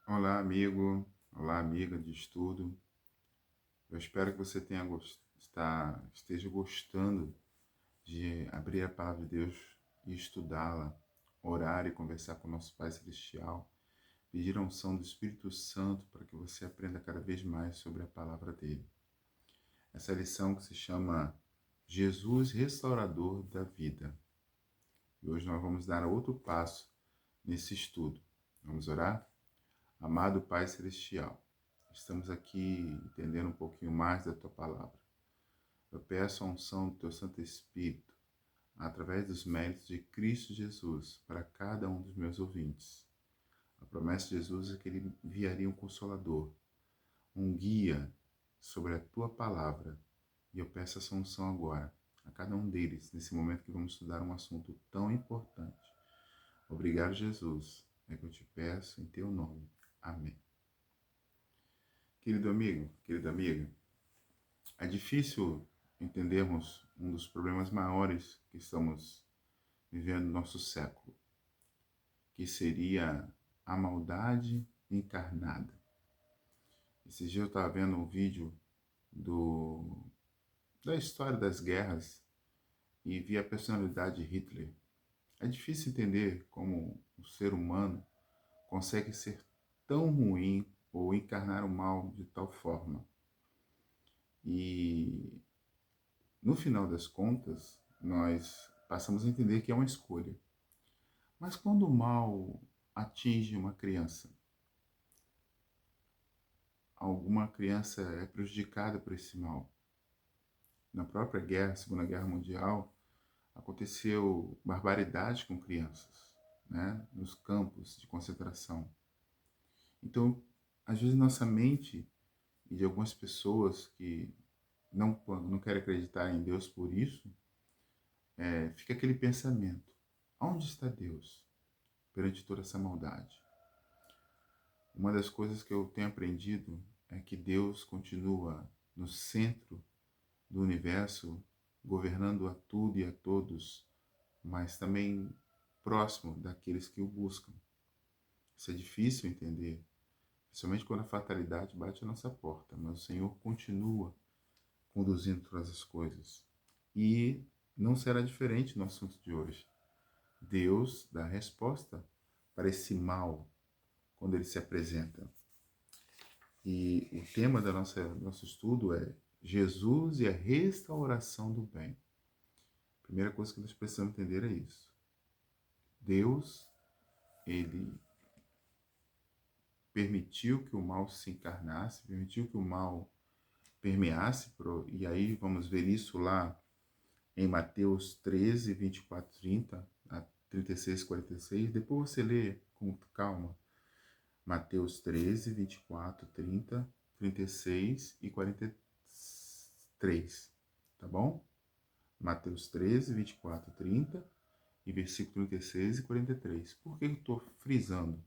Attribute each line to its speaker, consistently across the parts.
Speaker 1: Olá, amigo. Olá, amiga de estudo. Eu espero que você esteja gostando de abrir a palavra de Deus e estudá-la, orar e conversar com o nosso Pai Celestial, pedir a unção do Espírito Santo para que você aprenda cada vez mais sobre a palavra dele. Essa lição que se chama Jesus Restaurador da Vida. E hoje nós vamos dar outro passo nesse estudo. Vamos orar? Amado Pai Celestial, estamos aqui entendendo um pouquinho mais da Tua Palavra. Eu peço a unção do Teu Santo Espírito, através dos méritos de Cristo Jesus, para cada um dos meus ouvintes. A promessa de Jesus é que Ele enviaria um Consolador, um guia sobre a Tua Palavra. E eu peço essa unção agora, a cada um deles, nesse momento que vamos estudar um assunto tão importante. Obrigado, Jesus. É que eu te peço em Teu nome. Amém. Querido amigo, querida amiga, é difícil entendermos um dos problemas maiores que estamos vivendo no nosso século, que seria a maldade encarnada. Esses dias eu estava vendo um vídeo do, da história das guerras e vi a personalidade de Hitler. É difícil entender como o ser humano consegue ser tão ruim ou encarnar o mal de tal forma. E no final das contas, nós passamos a entender que é uma escolha. Mas quando o mal atinge uma criança, alguma criança é prejudicada por esse mal. Na própria guerra, Segunda Guerra Mundial, aconteceu barbaridade com crianças, né, nos campos de concentração. Então, às vezes nossa mente e de algumas pessoas que não querem acreditar em Deus por isso, fica aquele pensamento: onde está Deus perante toda essa maldade? Uma das coisas que eu tenho aprendido é que Deus continua no centro do universo, governando a tudo e a todos, mas também próximo daqueles que o buscam. Isso é difícil entender, principalmente quando a fatalidade bate a nossa porta, mas o Senhor continua conduzindo todas as coisas. E não será diferente no assunto de hoje. Deus dá resposta para esse mal quando ele se apresenta. E o tema do nosso estudo é Jesus e a restauração do bem. A primeira coisa que nós precisamos entender é isso. Deus, ele permitiu que o mal se encarnasse, permitiu que o mal permeasse, e aí vamos ver isso lá em Mateus 13, 24, 30, a 36, 46. Depois você lê com calma. Mateus 13, 24, 30, 36 e 43, tá bom? Mateus 13, 24, 30 e versículo 36 e 43. Por que eu estou frisando?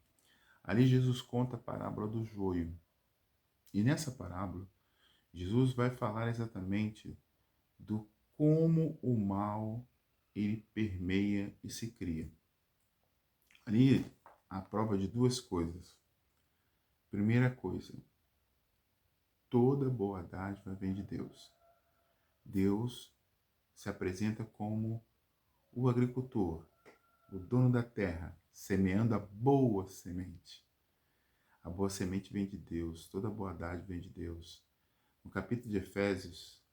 Speaker 1: Ali Jesus conta a parábola do joio. E nessa parábola, Jesus vai falar exatamente do como o mal ele permeia e se cria. Ali, a prova de duas coisas. Primeira coisa, toda boa dádiva vem de Deus. Deus se apresenta como o agricultor, o dono da terra, semeando a boa semente. A boa semente vem de Deus, toda boa dádiva vem de Deus. No capítulo de Efésios,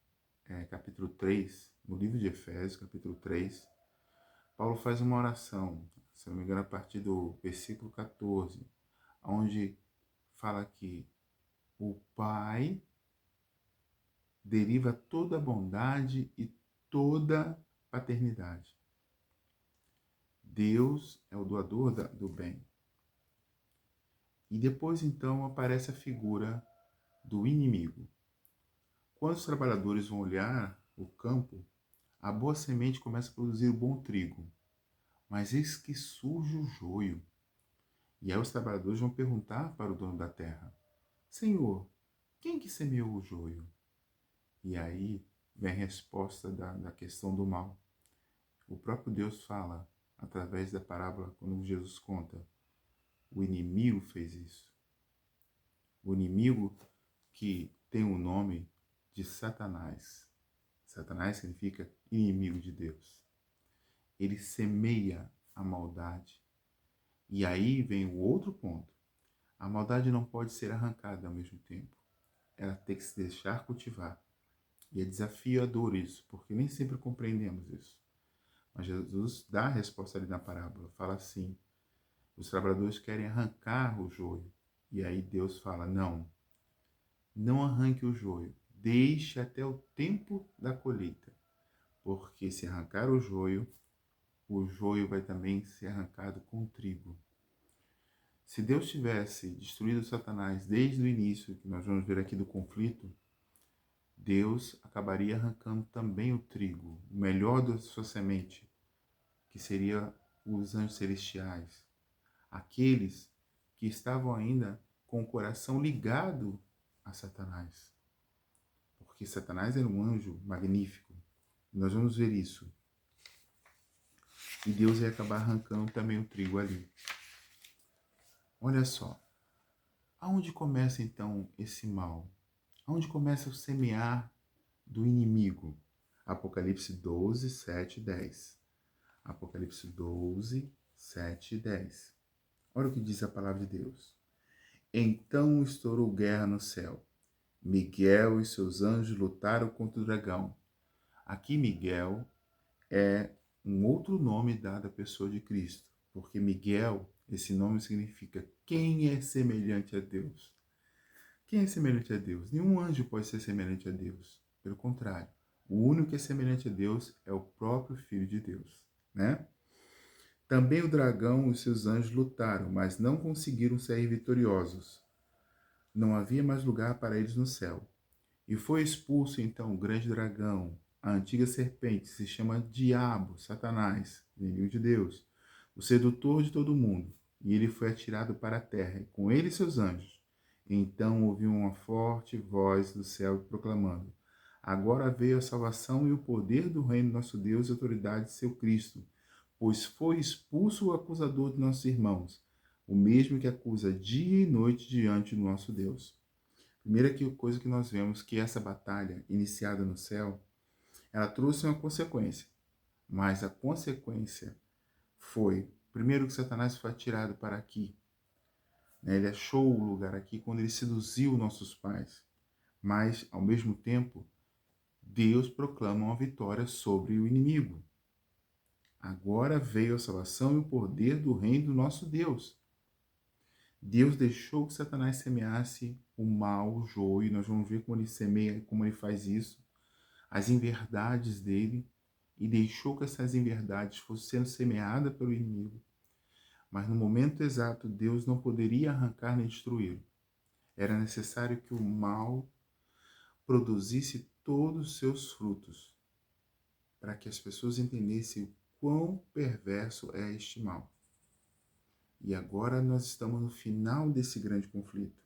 Speaker 1: capítulo 3, no livro de Efésios, capítulo 3, Paulo faz uma oração, se não me engano, a partir do versículo 14, onde fala que o Pai deriva toda a bondade e toda paternidade. Deus é o doador do bem. E depois, então, aparece a figura do inimigo. Quando os trabalhadores vão olhar o campo, a boa semente começa a produzir o bom trigo. Mas eis que surge o joio. E aí os trabalhadores vão perguntar para o dono da terra: Senhor, quem que semeou o joio? E aí vem a resposta da questão do mal. O próprio Deus fala, através da parábola, quando Jesus conta: o inimigo fez isso. o inimigo que tem o nome de Satanás. Satanás significa inimigo de Deus. Ele semeia a maldade. E aí vem o outro ponto. A maldade não pode ser arrancada ao mesmo tempo. Ela tem que se deixar cultivar. E é desafiador isso, porque nem sempre compreendemos isso. Mas Jesus dá a resposta ali na parábola. Fala assim, os trabalhadores querem arrancar o joio. E aí Deus fala, não arranque o joio. Deixe até o tempo da colheita. Porque se arrancar o joio vai também ser arrancado com o trigo. Se Deus tivesse destruído Satanás desde o início, que nós vamos ver aqui do conflito, Deus acabaria arrancando também o trigo, o melhor da sua semente, que seria os anjos celestiais, aqueles que estavam ainda com o coração ligado a Satanás, porque Satanás era um anjo magnífico. Nós vamos ver isso. E Deus ia acabar arrancando também o trigo ali. Olha só, aonde começa então esse mal? Aonde começa o semear do inimigo? Apocalipse 12, 7 e 10. Apocalipse 12, 7 e 10. Olha o que diz a palavra de Deus. Então estourou guerra no céu. Miguel e seus anjos lutaram contra o dragão. Aqui Miguel é um outro nome dado à pessoa de Cristo, porque Miguel, esse nome significa quem é semelhante a Deus. Quem é semelhante a Deus? Nenhum anjo pode ser semelhante a Deus. Pelo contrário, o único que é semelhante a Deus é o próprio Filho de Deus, né? Também o dragão e seus anjos lutaram, mas não conseguiram sair vitoriosos. Não havia mais lugar para eles no céu. E foi expulso então o grande dragão, a antiga serpente, se chama Diabo, Satanás, inimigo de Deus, o sedutor de todo mundo. E ele foi atirado para a terra, e com ele seus anjos. Então ouviu uma forte voz do céu proclamando: Agora veio a salvação e o poder do reino do nosso Deus e a autoridade de seu Cristo, pois foi expulso o acusador de nossos irmãos, o mesmo que acusa dia e noite diante do nosso Deus. Primeira coisa que nós vemos que essa batalha iniciada no céu, ela trouxe uma consequência, mas a consequência foi, primeiro que Satanás foi atirado para aqui, né? Ele achou o lugar aqui quando ele seduziu nossos pais, mas ao mesmo tempo Deus proclama uma vitória sobre o inimigo. Agora veio a salvação e o poder do reino do nosso Deus. Deus deixou que Satanás semeasse o mal, o joio, nós vamos ver como ele semeia, como ele faz isso, as inverdades dele, e deixou que essas inverdades fossem sendo semeadas pelo inimigo. Mas no momento exato, Deus não poderia arrancar nem destruí-lo. Era necessário que o mal produzisse todos os seus frutos, para que as pessoas entendessem o quão perverso é este mal. E agora nós estamos no final desse grande conflito.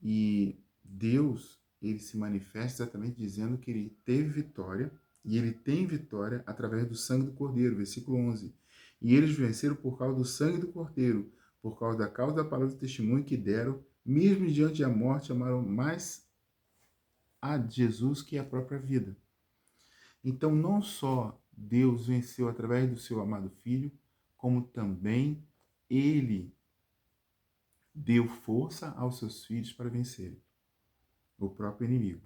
Speaker 1: E Deus, ele se manifesta exatamente dizendo que ele teve vitória, e ele tem vitória através do sangue do Cordeiro, versículo 11. E eles venceram por causa do sangue do Cordeiro, por causa da causa da palavra do testemunho que deram, mesmo diante da morte, amaram mais a Jesus que a própria vida. Então, não só Deus venceu através do seu amado Filho, como também ele deu força aos seus filhos para vencerem o próprio inimigo.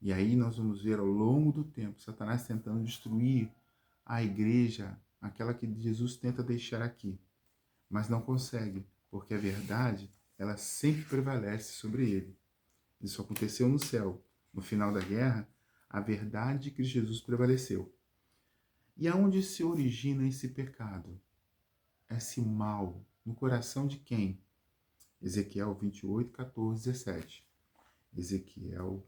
Speaker 1: E aí nós vamos ver ao longo do tempo Satanás tentando destruir a igreja, aquela que Jesus tenta deixar aqui, mas não consegue, porque a verdade, ela sempre prevalece sobre ele. Isso aconteceu no céu. No final da guerra, a verdade de que Jesus prevaleceu. E aonde se origina esse pecado? Esse mal? No coração de quem? Ezequiel 28, 14, 17. Ezequiel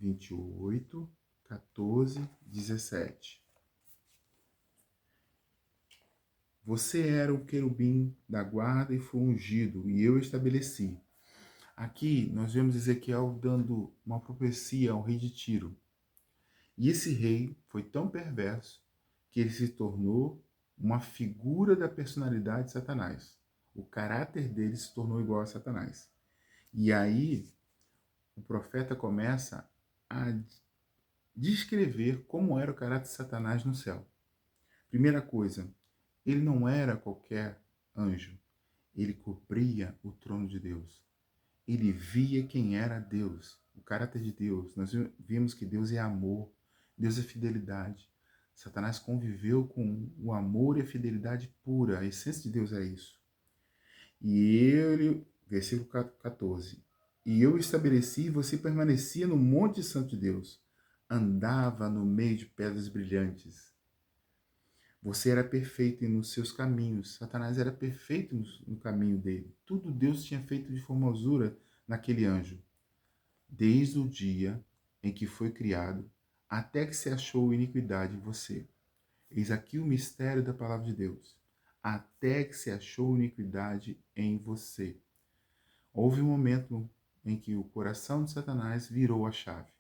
Speaker 1: 28, 14, 17. Você era o querubim da guarda e foi ungido, e eu estabeleci. Aqui nós vemos Ezequiel dando uma profecia ao rei de Tiro. E esse rei foi tão perverso que ele se tornou uma figura da personalidade de Satanás. O caráter dele se tornou igual a Satanás. E aí o profeta começa a descrever como era o caráter de Satanás no céu. Primeira coisa, ele não era qualquer anjo. Ele cobria o trono de Deus. Ele via quem era Deus, o caráter de Deus. Nós vimos que Deus é amor, Deus é fidelidade. Satanás conviveu com o amor e a fidelidade pura. A essência de Deus é isso. E ele, versículo 14, e eu estabeleci e você permanecia no monte santo de Deus, andava no meio de pedras brilhantes. Você era perfeito nos seus caminhos. Satanás era perfeito no caminho dele. Tudo Deus tinha feito de formosura naquele anjo. Desde o dia em que foi criado, até que se achou iniquidade em você. Eis aqui o mistério da palavra de Deus. Até que se achou iniquidade em você. Houve um momento em que o coração de Satanás virou a chave.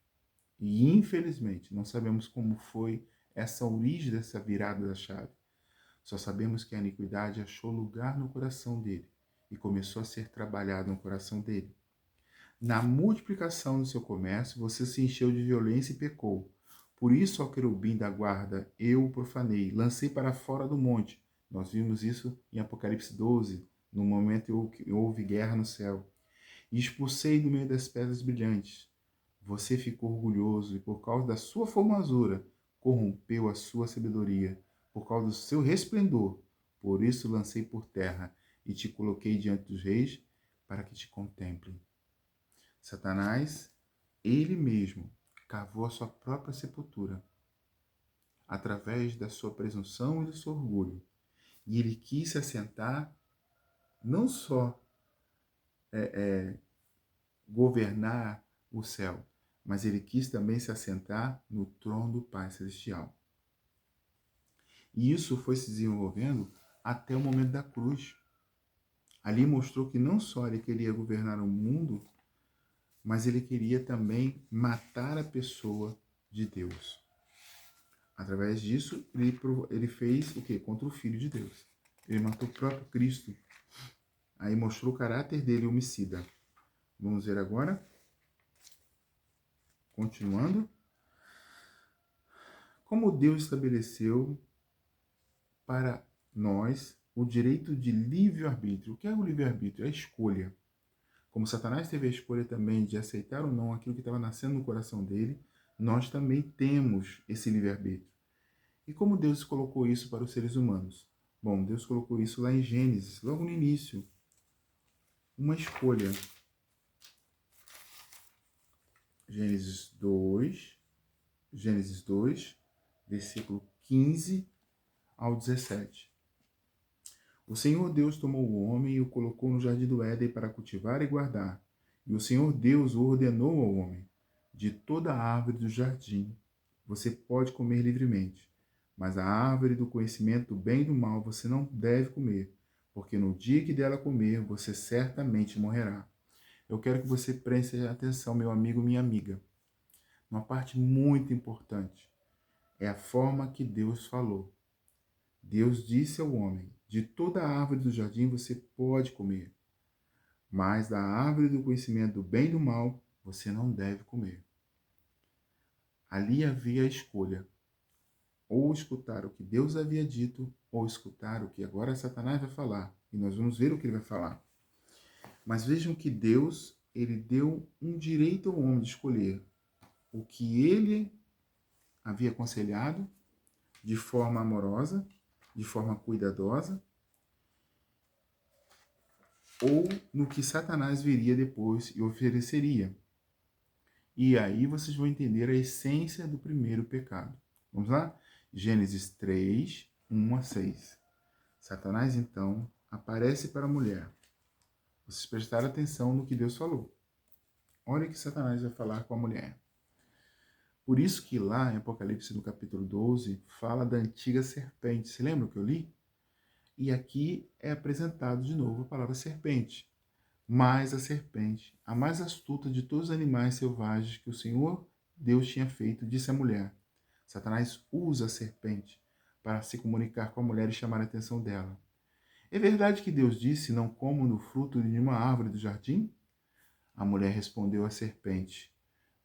Speaker 1: E infelizmente, não sabemos como foi essa origem dessa virada da chave. Só sabemos que a iniquidade achou lugar no coração dele e começou a ser trabalhada no coração dele. Na multiplicação do seu comércio, você se encheu de violência e pecou. Por isso, ao querubim da guarda, eu o profanei, lancei para fora do monte. Nós vimos isso em Apocalipse 12, no momento em que houve guerra no céu. E expulsei do meio das pedras brilhantes. Você ficou orgulhoso e, por causa da sua formosura, corrompeu a sua sabedoria. Por causa do seu resplendor, por isso lancei por terra e te coloquei diante dos reis para que te contemplem. Satanás, ele mesmo, cavou a sua própria sepultura através da sua presunção e do seu orgulho. E ele quis se assentar, não só governar o céu, mas ele quis também se assentar no trono do Pai Celestial. E isso foi se desenvolvendo até o momento da cruz. Ali mostrou que não só ele queria governar o mundo, mas ele queria também matar a pessoa de Deus. Através disso, ele fez o quê? Contra o Filho de Deus. Ele matou o próprio Cristo. Aí mostrou o caráter dele homicida. Vamos ver agora. Continuando. Como Deus estabeleceu para nós o direito de livre-arbítrio. O que é o livre-arbítrio? É a escolha. Como Satanás teve a escolha também de aceitar ou não aquilo que estava nascendo no coração dele, nós também temos esse livre-arbítrio. E como Deus colocou isso para os seres humanos? Bom, Deus colocou isso lá em Gênesis, logo no início. Uma escolha. Gênesis 2, versículo 15 ao 17. O Senhor Deus tomou o homem e o colocou no jardim do Éden para cultivar e guardar. E o Senhor Deus o ordenou ao homem: de toda a árvore do jardim você pode comer livremente, mas a árvore do conhecimento do bem e do mal você não deve comer, porque no dia que dela comer, você certamente morrerá. Eu quero que você preste atenção, meu amigo, minha amiga. Uma parte muito importante é a forma que Deus falou. Deus disse ao homem: de toda a árvore do jardim você pode comer, mas da árvore do conhecimento do bem e do mal você não deve comer. Ali havia a escolha: ou escutar o que Deus havia dito, ou escutar o que agora Satanás vai falar. E nós vamos ver o que ele vai falar. Mas vejam que Deus, ele deu um direito ao homem de escolher o que ele havia aconselhado de forma amorosa, de forma cuidadosa, ou no que Satanás viria depois e ofereceria. E aí vocês vão entender a essência do primeiro pecado. Vamos lá? Gênesis 3, 1 a 6. Satanás, então, aparece para a mulher. Vocês prestaram atenção no que Deus falou. Olha o que Satanás vai falar com a mulher. Por isso que lá em Apocalipse, no capítulo 12, fala da antiga serpente. Você lembra o que eu li? E aqui é apresentado de novo a palavra serpente. Mas a serpente, a mais astuta de todos os animais selvagens que o Senhor Deus tinha feito, disse à mulher. Satanás usa a serpente para se comunicar com a mulher e chamar a atenção dela. É verdade que Deus disse, não comam do fruto de nenhuma árvore do jardim? A mulher respondeu à serpente,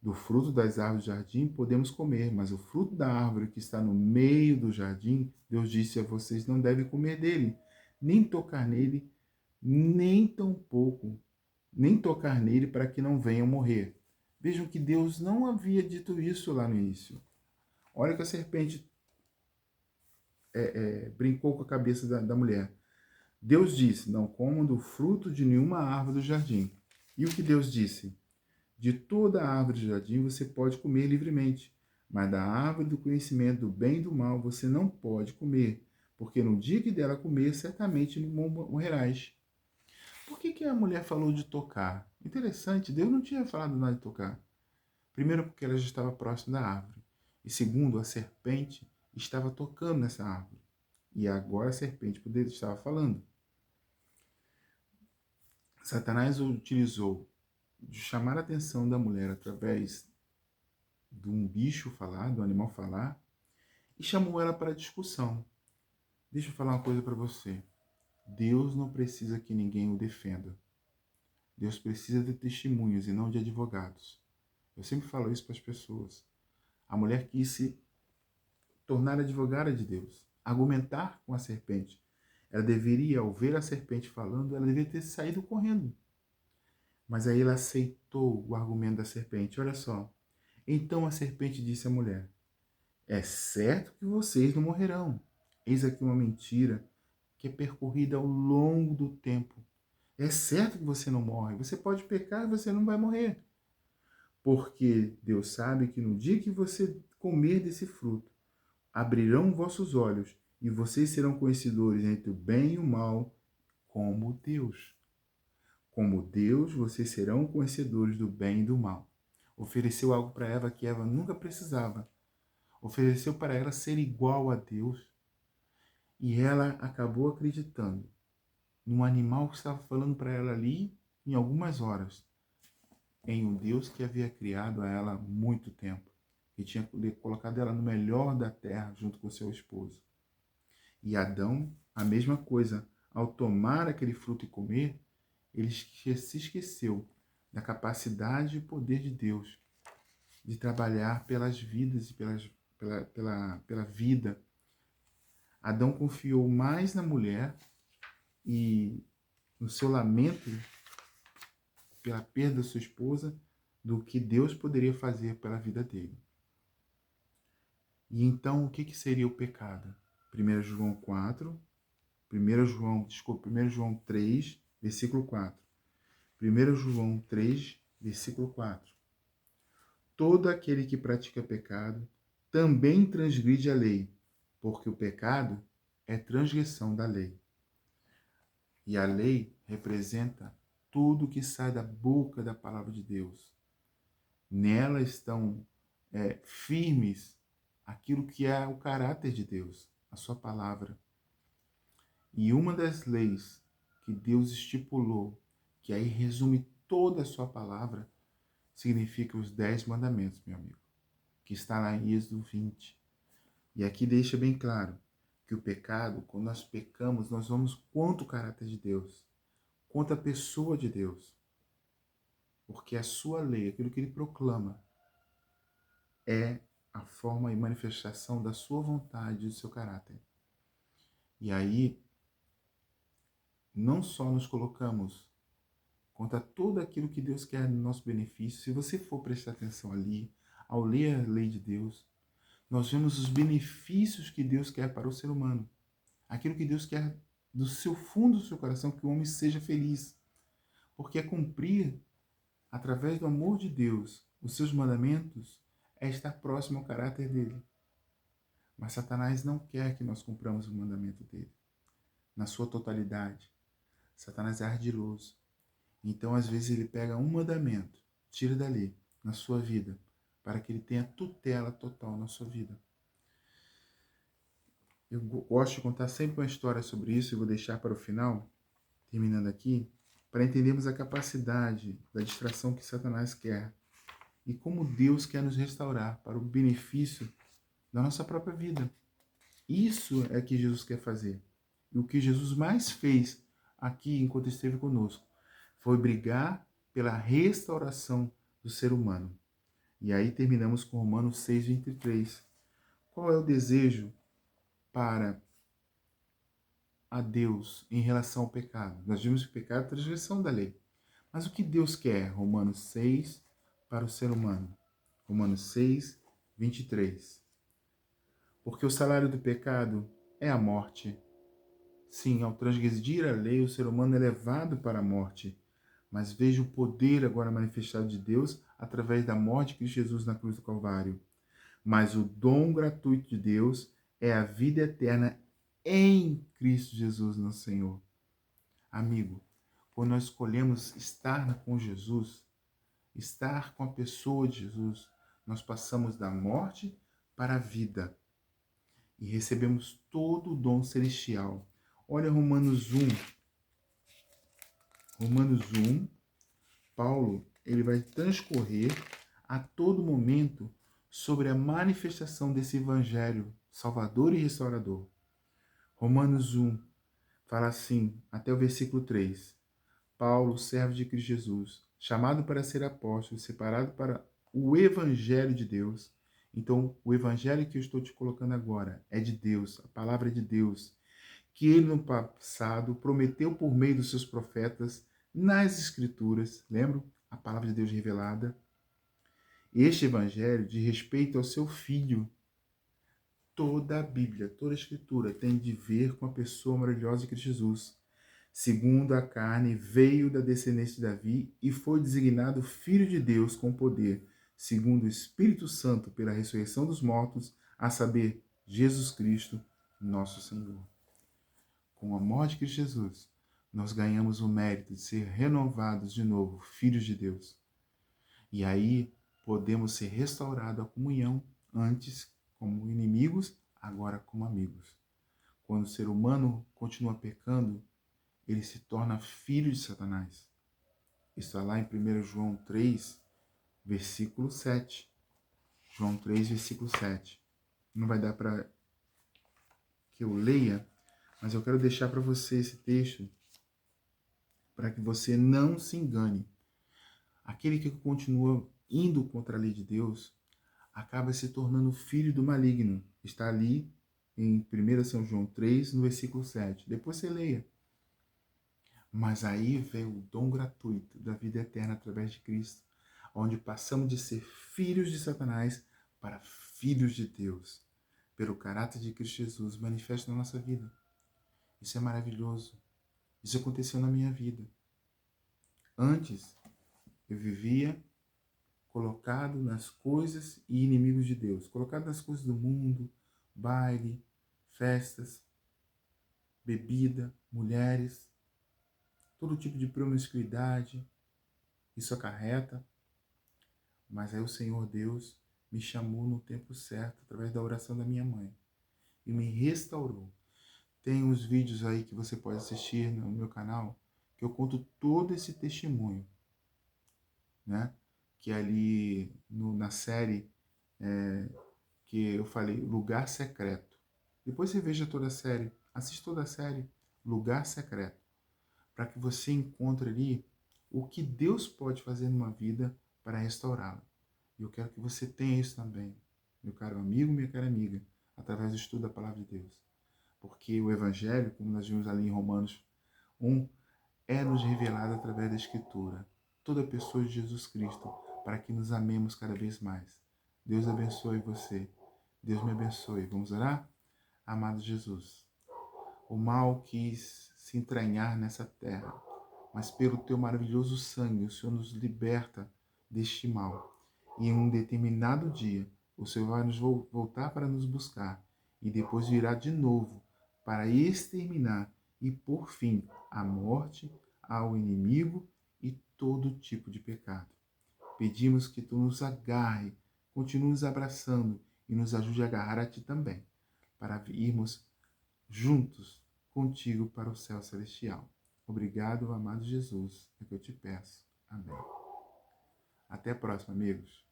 Speaker 1: do fruto das árvores do jardim podemos comer, mas o fruto da árvore que está no meio do jardim, Deus disse a vocês, não devem comer dele, nem tocar nele, nem tampouco, nem tocar nele para que não venham morrer. Vejam que Deus não havia dito isso lá no início. Olha que a serpente brincou com a cabeça da mulher. Deus disse, não comam do fruto de nenhuma árvore do jardim. E o que Deus disse? De toda a árvore do jardim você pode comer livremente, mas da árvore do conhecimento do bem e do mal você não pode comer, porque no dia que dela comer, certamente morrerás. Por que a mulher falou de tocar? Interessante, Deus não tinha falado nada de tocar. Primeiro, porque ela já estava próxima da árvore. E segundo, a serpente estava tocando nessa árvore. E agora a serpente estava falando. Satanás utilizou de chamar a atenção da mulher através de um bicho falar, do animal falar, e chamou ela para discussão. Deixa eu falar uma coisa para você. Deus não precisa que ninguém o defenda. Deus precisa de testemunhas e não de advogados. Eu sempre falo isso para as pessoas. A mulher quis se tornar advogada de Deus, argumentar com a serpente. Ela deveria, ao ver a serpente falando, ela deveria ter saído correndo. Mas aí ela aceitou o argumento da serpente. Olha só. Então a serpente disse à mulher, é certo que vocês não morrerão. Eis aqui uma mentira que é percorrida ao longo do tempo. É certo que você não morre. Você pode pecar e você não vai morrer. Porque Deus sabe que no dia que você comer desse fruto, abrirão vossos olhos e vocês serão conhecedores entre o bem e o mal, como Deus. Como Deus, vocês serão conhecedores do bem e do mal. Ofereceu algo para Eva que Eva nunca precisava. Ofereceu para ela ser igual a Deus. E ela acabou acreditando num animal que estava falando para ela ali em algumas horas. Em um Deus que havia criado a ela há muito tempo. Que tinha colocado ela no melhor da terra junto com seu esposo. E Adão, a mesma coisa. Ao tomar aquele fruto e comer, ele se esqueceu da capacidade e poder de Deus de trabalhar pelas vidas e pela vida. Adão confiou mais na mulher e no seu lamento pela perda da sua esposa do que Deus poderia fazer pela vida dele. E então, o que seria o pecado? 1 João 4, 1 João 3, versículo 4. 1 João 3, versículo 4. Todo aquele que pratica pecado também transgride a lei, porque o pecado é transgressão da lei. E a lei representa tudo que sai da boca da palavra de Deus. Nela estão firmes aquilo que é o caráter de Deus, a sua palavra. E uma das leis que Deus estipulou, que aí resume toda a sua palavra, significa os 10 mandamentos, meu amigo, que está lá em Êxodo 20. E aqui deixa bem claro que o pecado, quando nós pecamos, nós vamos contra o caráter de Deus, contra a pessoa de Deus. Porque a sua lei, aquilo que ele proclama, é a forma e manifestação da sua vontade e do seu caráter. E aí, não só nos colocamos contra tudo aquilo que Deus quer no nosso benefício, se você for prestar atenção ali, ao ler a lei de Deus, nós vemos os benefícios que Deus quer para o ser humano. Aquilo que Deus quer do seu fundo do seu coração, que o homem seja feliz. Porque é cumprir, através do amor de Deus, os seus mandamentos, é estar próximo ao caráter dele. Mas Satanás não quer que nós cumpramos o mandamento dele, na sua totalidade. Satanás é ardiloso. Então, às vezes, ele pega um mandamento, tira dali, na sua vida, para que ele tenha tutela total na sua vida. Eu gosto de contar sempre uma história sobre isso e vou deixar para o final, terminando aqui, para entendermos a capacidade da distração que Satanás quer e como Deus quer nos restaurar para o benefício da nossa própria vida. Isso é que Jesus quer fazer. E o que Jesus mais fez aqui enquanto esteve conosco foi brigar pela restauração do ser humano. E aí terminamos com Romanos 6:23. Qual é o desejo para a Deus em relação ao pecado? Nós vimos que o pecado é a transgressão da lei. Mas o que Deus quer? Romanos 6 para o ser humano. Romanos 6:23. Porque o salário do pecado é a morte. Sim, ao transgredir a lei, o ser humano é levado para a morte. Mas veja o poder agora manifestado de Deus através da morte de Cristo Jesus na cruz do Calvário. Mas o dom gratuito de Deus é a vida eterna em Cristo Jesus, nosso Senhor. Amigo, quando nós escolhemos estar com Jesus, estar com a pessoa de Jesus, nós passamos da morte para a vida e recebemos todo o dom celestial. Olha Romanos 1. Romanos 1, Paulo, ele vai transcorrer a todo momento sobre a manifestação desse evangelho salvador e restaurador. Romanos 1 fala assim, até o versículo 3. Paulo, servo de Cristo Jesus, chamado para ser apóstolo, separado para o evangelho de Deus. Então, o evangelho que eu estou te colocando agora é de Deus, a palavra de Deus, que ele no passado prometeu por meio dos seus profetas nas escrituras, lembram? A palavra de Deus revelada. Este evangelho diz respeito ao seu filho. Toda a Bíblia, toda a escritura tem de ver com a pessoa maravilhosa de Cristo Jesus. Segundo a carne, veio da descendência de Davi e foi designado Filho de Deus com poder, segundo o Espírito Santo, pela ressurreição dos mortos, a saber, Jesus Cristo, nosso Senhor. Com a morte de Cristo Jesus, nós ganhamos o mérito de ser renovados de novo, filhos de Deus. E aí podemos ser restaurados à comunhão, antes como inimigos, agora como amigos. Quando o ser humano continua pecando, ele se torna filho de Satanás. Isso está lá em 1 João 3, versículo 7. João 3, versículo 7. Não vai dar para que eu leia, mas eu quero deixar para você esse texto para que você não se engane. Aquele que continua indo contra a lei de Deus acaba se tornando filho do maligno. Está ali em 1 São João 3, no versículo 7. Depois você leia. Mas aí vem o dom gratuito da vida eterna através de Cristo, onde passamos de ser filhos de Satanás para filhos de Deus, pelo caráter de Cristo Jesus manifesto na nossa vida. Isso é maravilhoso. Isso aconteceu na minha vida. Antes, eu vivia colocado nas coisas e inimigos de Deus, colocado nas coisas do mundo, baile, festas, bebida, mulheres, todo tipo de promiscuidade, isso acarreta. Mas aí o Senhor Deus me chamou no tempo certo, através da oração da minha mãe, e me restaurou. Tem uns vídeos aí que você pode assistir no meu canal, que eu conto todo esse testemunho, né? Que ali na série que eu falei, Lugar Secreto. Depois você veja toda a série, assista toda a série, Lugar Secreto, para que você encontre ali o que Deus pode fazer numa vida para restaurá-la. E eu quero que você tenha isso também, meu caro amigo, minha cara amiga, através do estudo da Palavra de Deus. Porque o Evangelho, como nós vimos ali em Romanos 1, é nos revelado através da Escritura. Toda a pessoa de Jesus Cristo, para que nos amemos cada vez mais. Deus abençoe você. Deus me abençoe. Vamos orar? Amado Jesus, o mal quis se entranhar nessa terra, mas pelo teu maravilhoso sangue, o Senhor nos liberta deste mal. E em um determinado dia, o Senhor vai nos voltar para nos buscar e depois virá de novo para exterminar e por fim a morte, ao inimigo e todo tipo de pecado. Pedimos que tu nos agarre, continue nos abraçando e nos ajude a agarrar a ti também, para irmos juntos contigo para o céu celestial. Obrigado, amado Jesus, é o que eu te peço. Amém. Até a próxima, amigos.